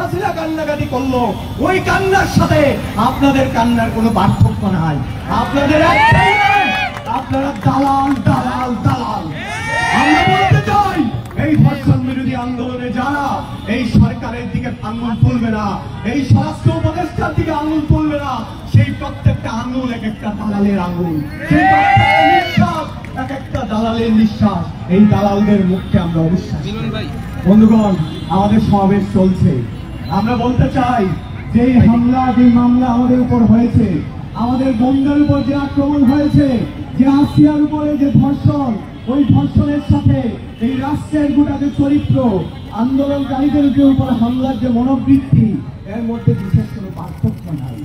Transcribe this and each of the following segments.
কান্নাকাটি করলো, ওই কান্নার সাথে আপনাদের কান্নার কোনো পার্থক্য নাই। আপনাদের আপনারা দালাল দালাল দালাল। আমরা বলতে চাই, এই ধর্ষণ বিরোধী আন্দোলনে যারা এই সরকারের দিকে আঙুল তুলবে না, এই স্বরাষ্ট্র উপদেষ্টার দিকে আঙুল তুলবে না, সেই প্রত্যেকটা আঙুল এক একটা দালালের আঙুল, সেই প্রত্যেকটা নিঃশ্বাস এক একটা দালালের নিঃশ্বাস। এই দালালদের মুখকে আমরা অবিশ্বাস। বন্ধুগণ, আমাদের সমাবেশ চলছে। আমরা বলতে চাই যে হামলা, যে মামলা আমাদের উপর হয়েছে, আমাদের বোনদের উপর যে আক্রমণ হয়েছে, যে আসিয়ার উপরে যে ধর্ষণ, ওই ধর্ষণের সাথে এই রাষ্ট্রের গোটা যে চরিত্র, আন্দোলনকারীদের উপর হামলার যে মনোবৃত্তি, এর মধ্যে বিশেষ কোনো পার্থক্য নাই।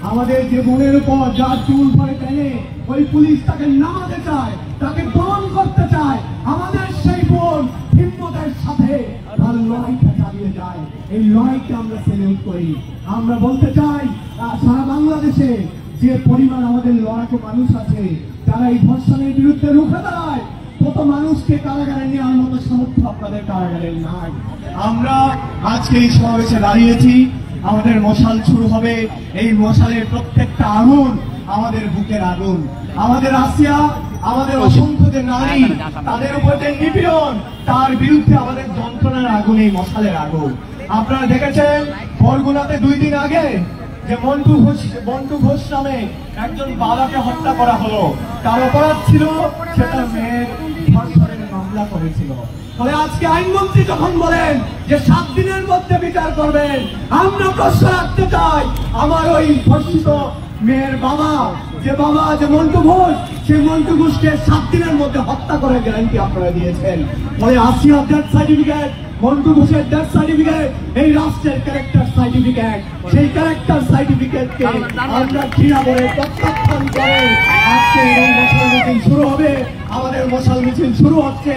আমাদের যে বোনের উপর যার চুল ধরে টেনে ওই পুলিশ তাকে নামাতে চায়, তাকে দমন করতে চায়, আমাদের সেই বোন হিম্মতের সাথে তার লড়াইটা চালিয়ে যায়। এই লড়াইকে আমরা সেলিউট করি। আমরা বলতে চাই, সারা বাংলাদেশে যে পরিমাণ আমাদের লড়াকু মানুষ আছে যারা এই ধর্ষণের বিরুদ্ধে রুখে দাঁড়ায়, কত মানুষকে কারাগারে নেওয়ার মতো সামর্থ্য আপনাদের কারাগারে নাই। আমরা আজকে এই সমাবেশে দাঁড়িয়েছি, আমাদের মশাল শুরু হবে। এই মশালের প্রত্যেকটা আগুন আমাদের বুকের আগুন। আমাদের আসিয়া, আমাদের অসংখ্য যে নারী, তাদের উপর যে নিপীড়ন, তার বিরুদ্ধে আমাদের যন্ত্রণার আগুন, এই মশালের আগুন। আপনারা দেখেছেন বরগুনাতে 2 দিন আগে যে মন্টু ঘোষ নামে একজন বাবাকে হত্যা করা হলো। তার অপরাধ ছিল সেটা মেয়ের ধর্ষণের মামলা করেছিল। তবে আজকে আইনমন্ত্রী যখন বলেন যে 7 দিনের মধ্যে বিচার করবেন, আমরা প্রশ্ন রাখতে চাই, আমার ওই ধর্ষিত মেয়ের বাবা যে মন্টু ঘোষ, সেই মন্টু ঘোষকে 7 দিনের মধ্যে হত্যা করে গ্যারান্টি আপনারা দিয়েছেন। ফলে আসিয়ার ডেথ সার্টিফিকেট, মন্টু ঘোষের ডেথ সার্টিফিকেট এই রাষ্ট্রের ক্যারেক্টার সার্টিফিকেট। সেই ক্যারেক্টার সার্টিফিকেটকে আমরা ঘৃণা করে প্রত্যাখ্যান করে আজকে এই মশাল মিছিল শুরু হবে। আমাদের মশাল মিছিল শুরু হচ্ছে।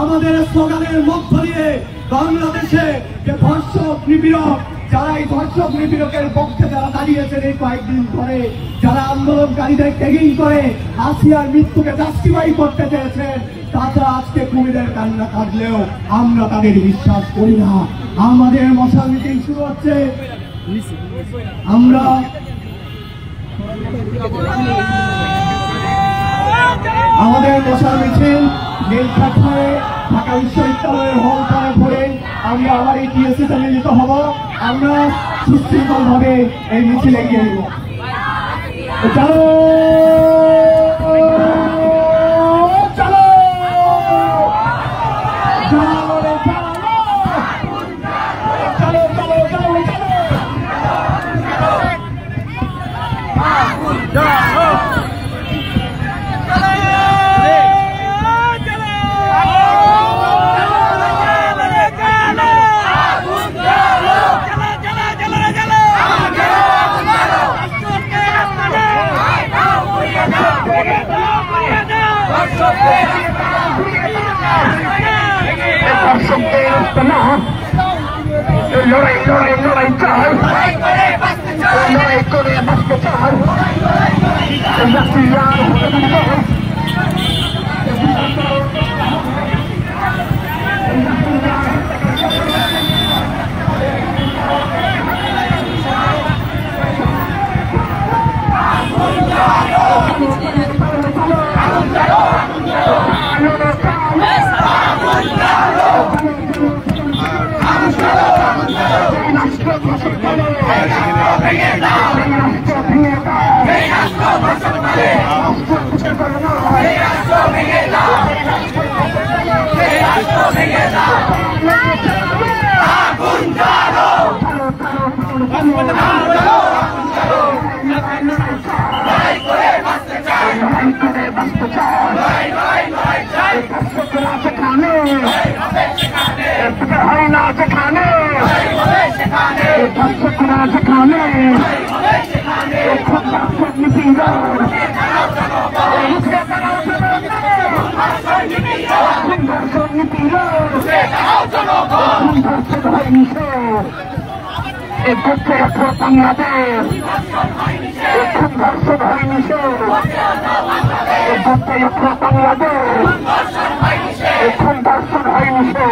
আমাদের স্লোগানের মধ্য দিয়ে বাংলাদেশে যে ধর্ষক নিপীড়ক, যারা এই ধর্ষক নিপীড়কের পক্ষে যারা দাঁড়িয়েছেন এই কয়েকদিন ধরে, যারা আন্দোলনকারীদের ট্যাগিং করে আসিয়ার মৃত্যুকে জাস্টিফাই করতে চেয়েছেন, তারা আজকে কুমিরের কান্না কাঁদলেও আমরা তাদের বিশ্বাস করি না। আমাদের মশাল মিছিল শুরু হচ্ছে। আমরা আমাদের মশাল মিছিল নীলক্ষেত ঢাকা বিশ্ববিদ্যালয়ের হল পাড়ে পড়ে আমরা আবার এই টিএসসিতে মিলিত হব। আমরা সুশৃঙ্খল ভাবে এই মিছিল এগিয়ে নেব। চলো চলো চলো চলো চলো লড়াই লড়াই লড়াই চাই, লড়াই করে বাঁচতে চাই। বাংলাদেশ এখন ধর্ষণ হয়নি সে, বাংলাদেশ এখন ধর্ষণ হয়নি সে,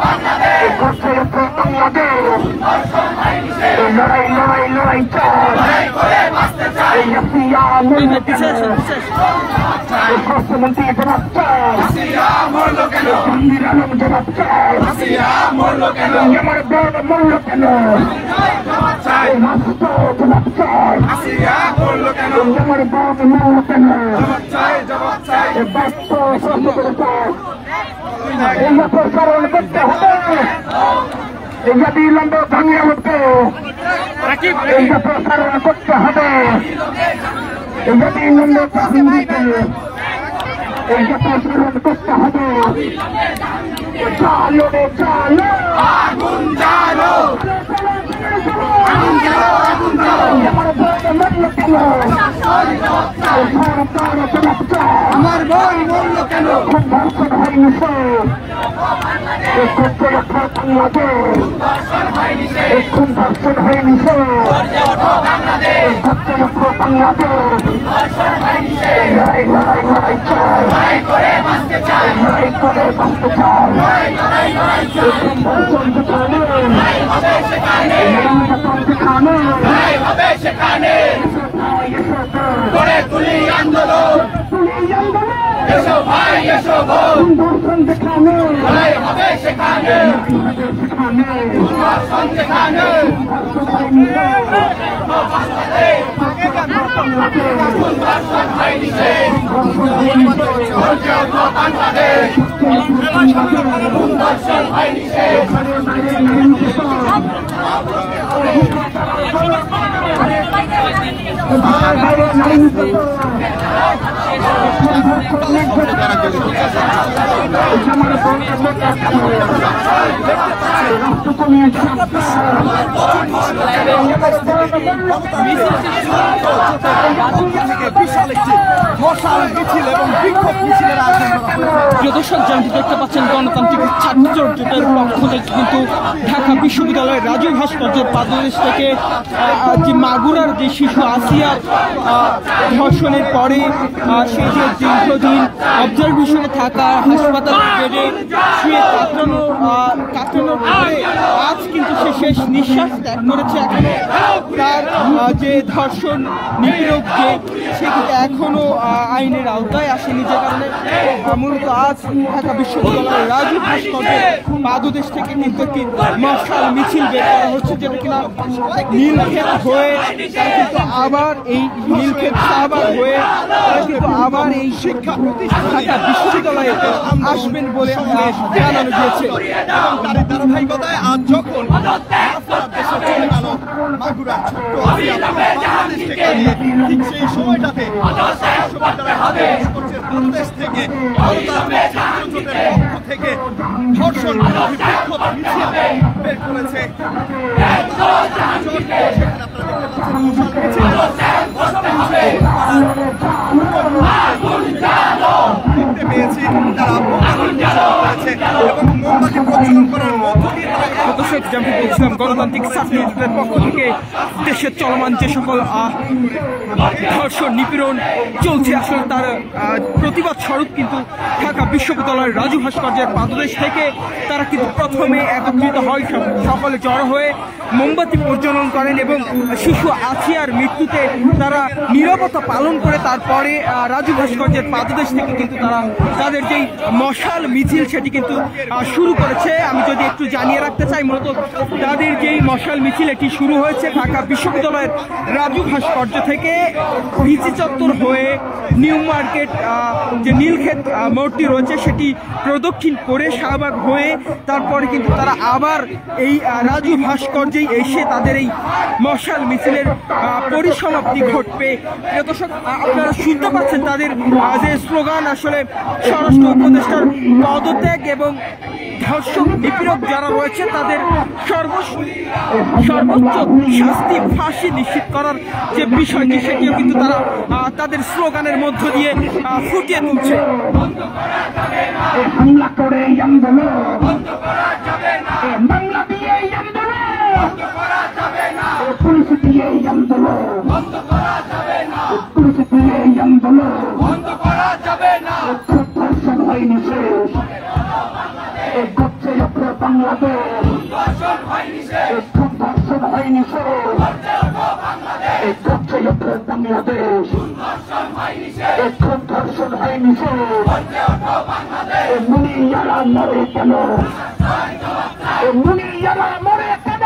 বাংলাদেশ বাংলাদেশ লড়াই লড়াই লড়াই চাই স্বাস্থ্যমন্ত্রী জবাব চাই আলম জবাব চাই আমার বোন মূল্য কেন জবাব চাই আমার বোন মূল্য কেন বাস্ত এই প্রসারণ করতে হবে এই বিলম্ব ভাঙিয়ে উঠবে এই প্রসারণ করতে হবে এই বিলম্ব ভাঙিয়ে এই প্রসারণ করতে হবে চালো রে চালো আগুন জ্বালো আগুন জ্বালো আগুন জ্বালো আমার বোন মরল কেন আমার বোন মরল কেন খুব ধর্ষণ হয়নি খুব ধর্ষণ হয়নি লড়াই লড়াই লড়াই চাই করে বাঁচতে চাই খুব ধর্ষণ সেখানে করে তুলি আন্দোলন এসো ভাই এসো বোন ধর্ষণ সেখানে লড়াই হবে সেখানে ধর্ষণ সেখানে দর্শক যেমন দেখতে পাচ্ছেন গণতান্ত্রিক ছাত্র জোটের পক্ষ থেকে কিন্তু ঢাকা বিশ্ববিদ্যালয়ের রাজু ভাস্কর্যের পাদদেশ থেকে যে মাগুরার যে শিশু আসিয়ার ধর্ষণের পরে সে যে দীর্ঘদিন অবজারভেশনে থাকা হাসপাতাল বেডে শুয়ে কাটানোর পরে আজ কিন্তু সে শেষ নিঃশ্বাস ত্যাগ করেছে। এখনো তার যে ধর্ষণ নিপীড়ক যে সে কিন্তু এখনো আইনের আওতায় আসেনি, যে কারণে মূলত আজ ঢাকা বিশ্ববিদ্যালয়ের রাজু ভাস্কর্যের পাদদেশ থেকে কিন্তু একটি মশাল মিছিল বের করা হচ্ছে, যেটা কিনা নীলক্ষেত হয়ে তারা কিন্তু আবার এই নীলক্ষেত শাহবাগ হয়ে তারা কিন্তু আবার এই শিক্ষা প্রতিষ্ঠান ঢাকা বিশ্ববিদ্যালয়ে আসবেন বলে জানানো গিয়েছে। ধারাবাহিকতায় আজ যখন মাগুরার ছোট্ট ঠিক সেই সময়টাতে বাংলাদেশ থেকে থেকে ধর্ষণ বিক্ষোভ মিছিল বের করেছে। দেখতে পেয়েছি তারা বলছিলাম গণতান্ত্রিক ছাত্র জোটের পক্ষ থেকে দেশের চলমান যে সকল ধর্ষণ নিপীড়ন চলছে আসলে তার প্রতিবাদ স্বরূপ কিন্তু ঢাকা বিশ্ববিদ্যালয়ের রাজু ভাস্কর্যের পাদদেশ থেকে তারা কিন্তু প্রথমে একত্রিত হয়, সকলে জড়ো হয়ে মোমবাতি প্রজ্বলন করেন এবং শিশু আসিয়ার মৃত্যুতে তারা নীরবতা পালন করে তারপরে রাজু ভাস্কর্যের পাদদেশ থেকে কিন্তু তারা তাদের যেই মশাল মিছিল সেটি কিন্তু শুরু করেছে। আমি যদি একটু জানিয়ে রাখতে চাই, মূলত তাদের যেই মশাল মিছিল এটি শুরু হয়েছে ঢাকা বিশ্ববিদ্যালয়ের রাজু ভাস্কর্য থেকে ভিসি চত্বর হয়ে নিউ মার্কেট যে নীলক্ষেত মোড়টি রয়েছে সেটি প্রদক্ষিণ করে শাহবাগ হয়ে তারপরে কিন্তু তারা আবার এই রাজু ভাস্কর্যেই এসে তাদের এই মশাল মিছিলের পরিসমাপ্তি ঘটবে। দর্শক আপনারা শুনতে পাচ্ছেন তাদের যে স্লোগান, আসলে স্বরাষ্ট্র উপদেষ্টার পদত্যাগ এবং ধর্ষক নিপীড়ক যারা রয়েছে তাদের সর্বোচ্চ শাস্তি ফাঁসি নিশ্চিত করার যে বিষয়টি সেটিও কিন্তু তারা তাদের স্লোগানের মধ্য দিয়ে ফুটিয়ে তুলছে। বাংলাদেশ এখন ধর্ষণ হয়নি বাংলাদেশ, এখন ধর্ষণ হয়নি মুনিয়ারা মরে কেন, মুনিয়ারা মরে কেন,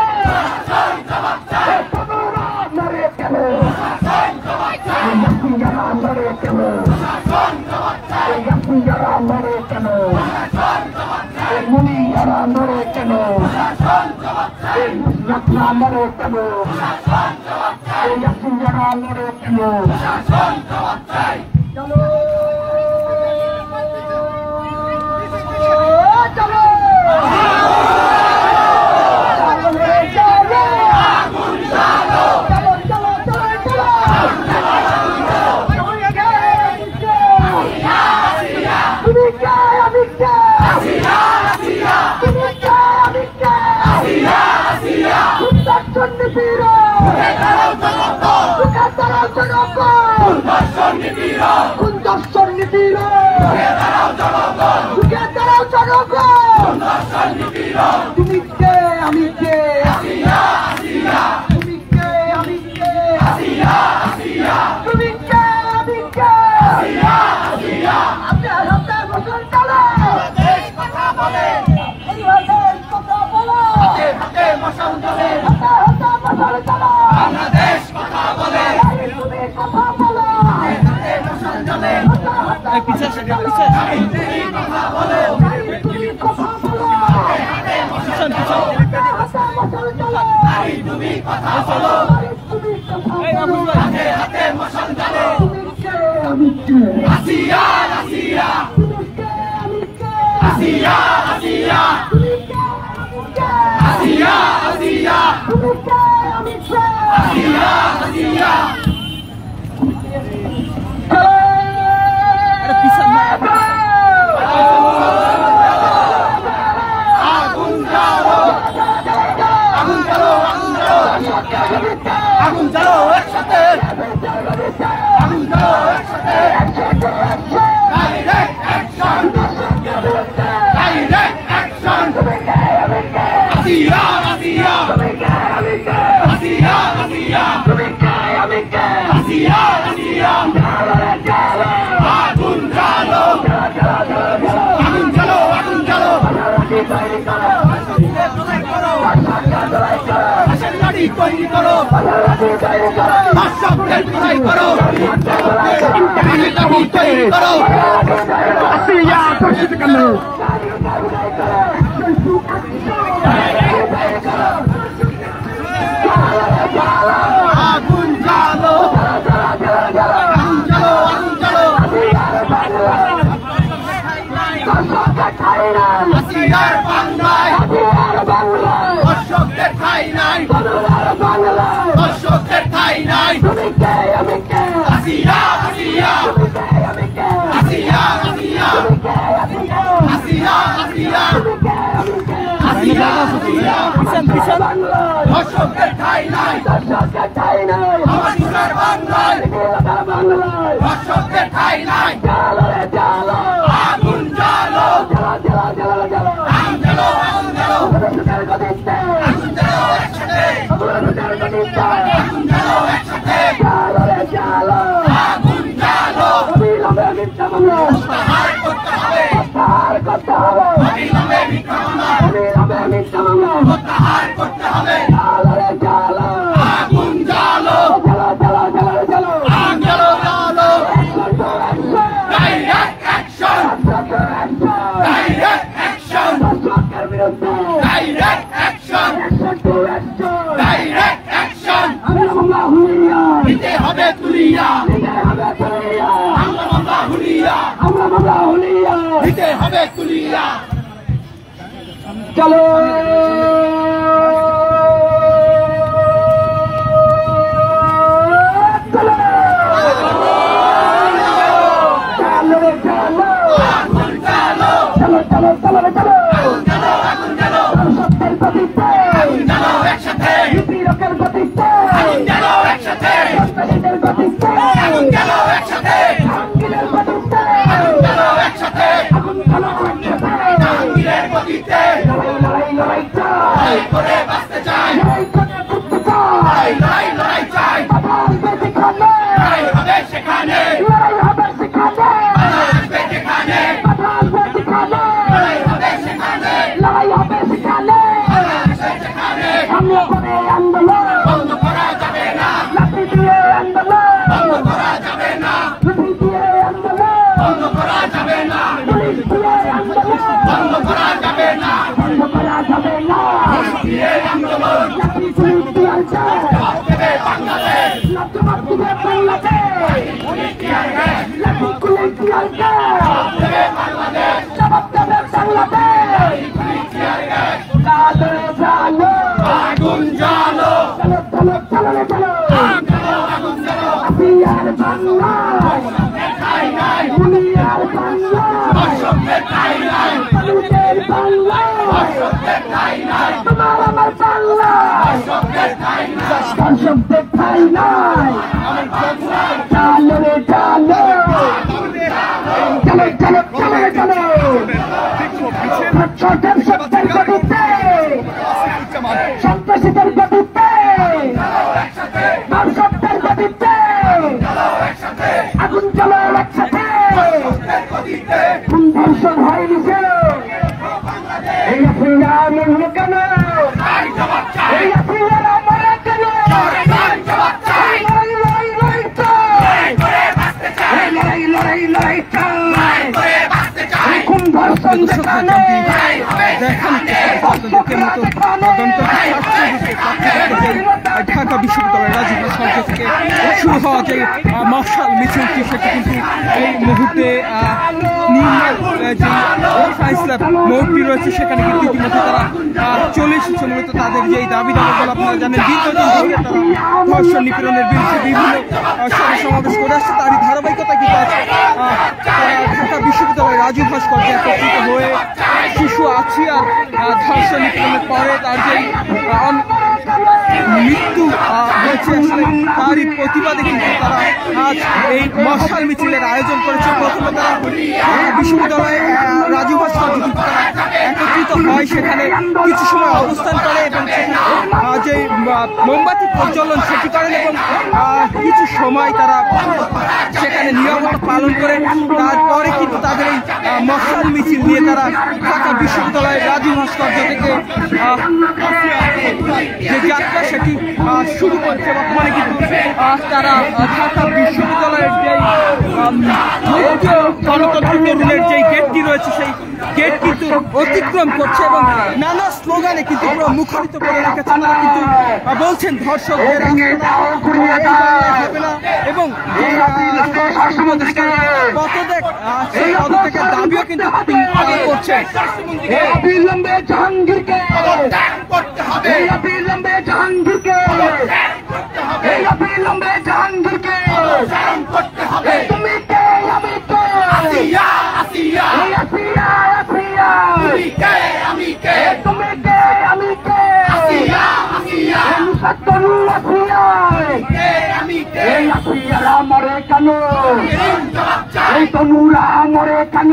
তনুরা মরে কেন, ইয়াসিয়ারা মরে কেন, ইয়াসিয়ারা মরে কেন, মুনিয়ারা মরে কেন, নুসরাতরা মরে কেন, ইয়াসিয়ারা মরে কেন। চলো চলো তুমি কে আমি কে, তুমি কে আমি কে, তুমি কে আমি কে, আপনার হাতে বসুন চলো, কথা বলে কথা বলো, হাতে মশাল চলে, হাতে মশাল চলো, বাংলাদেশ কথা বলে, তুমি কথা বলো, হাতে মশাল চলে, পিছে পিছে কথা বলো, তুমি কথা বলো, হাতে মশাল চলো, হাতে মশাল চলো, তুমি কথা বলো, তুমি কথা বলো, হাতে মশাল চলো, তুমি কে আমি কে, আসিয়া আসিয়া, তুমি কে আমি কে, আসিয়া আসিয়া, তুমি কে আমি কে, আসিয়া আসিয়া, তুমি কে আমি কে, আসিয়া আসিয়া। আগুন জ্বালো, আগুন জ্বালো, আগুন জ্বালো একসাথে, আগুন জ্বালো একসাথে, ডাইরেক্ট অ্যাকশন, ডাইরেক্ট অ্যাকশন, আসিয়া আসিয়া, আসিয়া আসিয়া, আসিয়া আসিয়া, আগুন জ্বালো, আগুন জ্বালো, আগুন জ্বালো, লাঠি তৈরি করো, ভাষাদের লড়াই করো, লাঠি তৈরি করো, আসিয়া প্রস্তুত করো, আগুন জ্বালো, আগুন জ্বালো, আগুন জ্বালো, আসিয়ার বাংলায়, দর্শকদের ঠাই নাই, দর্শকদের ঠাই নাই, আসিয়া আসিয়া, আসিয়া আসিয়া, আসিয়া আসিয়া, আসিয়া আসিয়া, দর্শকদের ঠাই নাই, আমার সোনার বাংলায়, দর্শকদের ঠাই নাই, আগুন জ্বালো, আগুন জ্বালো, আগুন জ্বালো, আগুন জ্বালো একসাথে, আগুন জ্বালো একসাথে, আগুন জ্বালো, প্রত্যাহার করতে হবে, অবিলম্বে মিথ্যা মামলা, প্রত্যাহার করতে হবে, আগুন জ্বালো, আগুন জ্বালো, জ্বালো, direct action, direct action, direct action, direct action, দিতে হবে তুলিয়া, আমরা মামলা হুলিয়া, দিতে হবে তুলিয়া। চলো একসাথে যেখানে করতে চাই লড়াই লড়াই চাই আসবে যেখানে লড়াই হবে সেখানে লড়াই হবে সেখানে আসবে যেখানে আসবে যেখানে লড়াই হবে সেখানে লড়াই হবে সেখানে আসবে যেখানে সামনে করে আন্দোলন বন্ধ করা যাবে না লাঠি দিয়ে আন্দোলন বন্ধ করা যাবে না লাঠি দিয়ে আন্দোলন বন্ধ করা যাবে না পুলিশ দিয়ে আন্দোলন বন্ধ করা যাবে না বন্ধ করা যাবে না দিয়ে আন্দোলন লাঠি পুলিশ দিয়ে দেবে বাংলাদেশ জবাব দিবে বাংলাদেশ লাঠি পুলিশ দিয়ে দেবে বাংলাদেশ জবাব দেবে বাংলাদেশ চালো চালো আগুন জ্বালো চলো চলো চলো রে চলো আগুন জ্বালো হাতিয়ার বাংলা ঠাই নাই দুনিয়ার বাংলা অসভ্যের ঠাই নাই মানুষের বাংলা অসভ্যের ঠাই নাই তোমার আমার বাংলা অসভ্যের ঠাই নাই দর্শকদের ঠাই নাই আমার বাংলায় চালো রে চালো চলো চলো চলো রে চলো ছোটের সত্যের গতিতে সন্ত্রাসীদের গতিতে সত্যের গতিতে আগুন চলো একসাথে কোন ধর্ষণ হয়নি সে এই আফ্রিকা মরল কেন এই আফ্রিকা মরে কেন লড়াই লড়াই লড়াই চাই লড়াই লড়াই লড়াই চাই কোন ধর্ষণ দেখানো ঢাকা বিশ্ববিদ্যালয়ের রাজীব সরকার থেকে শুরু হওয়া যে মশাল মিছিলটি সেটি কিন্তু এই মুহূর্তে মোড়টি রয়েছে সেখানে কিন্তু ইতিমধ্যে তারা চলে এসেছে মূলত তাদের যেই দাবি দাবাগুলো আপনারা জানেন দীর্ঘদিন ধরে তারা ধর্ষণ নিপীড়নের বিরুদ্ধে বিভিন্ন সমাবেশ করে আসছে তারই ধারাবাহিকতা কিন্তু ঢাকা বিশ্ববিদ্যালয়ের রাজীব ভাস্কর্যে একত্রিত হয়ে শিশু আছিয়া ধর্ষণ নিপীড়নের পরে তার যেই মৃত্যু হয়েছে আসলে তারই প্রতিবাদে কিন্তু তারা আজ এই মশাল মিছিলের আয়োজন করেছে। প্রথমে তারা বিশ্ববিদ্যালয়ে রাজীব ভাস্কর্য কিন্তু তারা একত্রিত হয়, সেখানে কিছু সময় অবস্থান করে এবং যে মোমবাতি প্রজ্বলন সেটি করেন এবং কিছু সময় তারা সেখানে নীরবতা পালন করে তারপরে কিন্তু তাদের এই মশাল মিছিল নিয়ে তারা ঢাকা বিশ্ববিদ্যালয়ের রাজীব ভাস্কর্য থেকে যে যাত্রা সেটি শুরু করেছে। বর্তমানে কিন্তু তারা ঢাকা বিশ্ববিদ্যালয়ের যে গণতন্ত্র তরুণের যে গেটটি রয়েছে সেই গেট কিন্তু অতিক্রম করছে এবং নানা স্লোগানে কিন্তু পুরো মুখরিত করে রেখেছে। তারা কিন্তু বলছেন ধর্ষকদের হবে না এবং পদত্যাগ সেই পদত্যাগের দাবিও কিন্তু করছে। অবিলম্বে জাহাঙ্গীরকে করতে হবে অবিলম্বে জাহাঙ্গীরকে অবিলম্বে জাহাঙ্গীরকে করতে হবে তুমি কে আমি কে আসিয়া আসিয়া আসিয়া আসিয়া তুমি কে আমি কে তুমি কে আমি কে আসিয়া আসিয়া সত্যনু আসিয়া কে আমি কে এই আসিয়ারা মরে কেন জবাব চাই এই তনুরা মরে কেন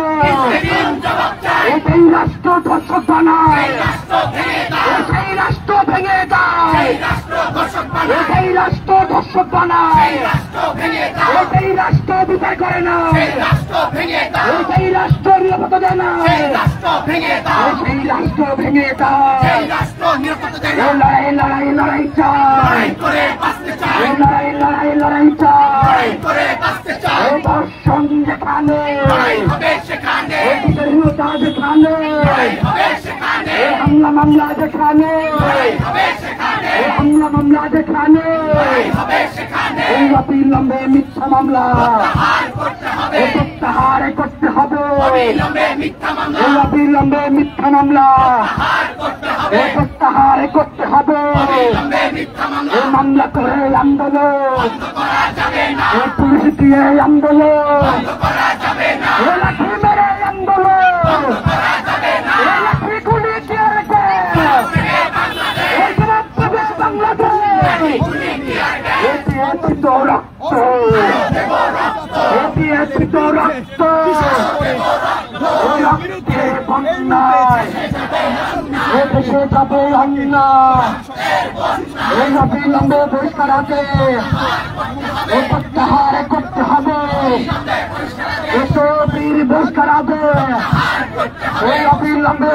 জবাব চাই এই রাষ্ট্র ধর্ষক বানায় রাষ্ট্র ভেঙে দাও সেই রাষ্ট্র ভেঙে দাও রাষ্ট্র দর্শক বানায় সেই রাষ্ট্র ধর্ষক বানায় রাষ্ট্র ভেঙে দাও সেই রাষ্ট্র বিচার করে না রাষ্ট্র ভেঙে দাও সেই রাষ্ট্র নিরাপত্তা দেয় না রাষ্ট্র ভেঙে দাও সেই রাষ্ট্র ভেঙে দাও রাষ্ট্র নিরাপত্তা দেয় না লড়াই লড়াই লড়াই চাই করে বাঁচতে চাই লড়াই লড়াই লড়াই চাই করে বাঁচতে চাই ধর্ষণ যেখানে হবে সেখানে বিতর্কতা যেখানে হবে সেখানে হামলা মামলা যেখানে হবে সেখানে হামলা মামলা যেখানে হবে সেখানে এই অবিলম্বে মিথ্যা মামলা করতে হবে প্রত্যাহার করতে হবে অবিলম্বে মিথ্যা মামলা এই অবিলম্বে মিথ্যা মামলা করতে হবে প্রত্যাহার করতে হবে অবিলম্বে মিথ্যা মামলা এই মামলা করে আন্দোলন করা যাবে না এই পুলিশ দিয়ে আন্দোলন করা যাবে না এই লাঠি মেরে আন্দোলন করা যাবে না এই লাঠি গুলি দিয়ে রেখে এই জবাব দেবে বাংলাদেশ এটি তো রক্ত এটি তো রক্ত রক্তের বন্যায় এদেশে যাবে অন্যায় এই অবিলম্বে বহিষ্কার আছে, এই প্রত্যাহার করতে হবে, এসব বহিষ্কার আছে, এই অবিলম্বে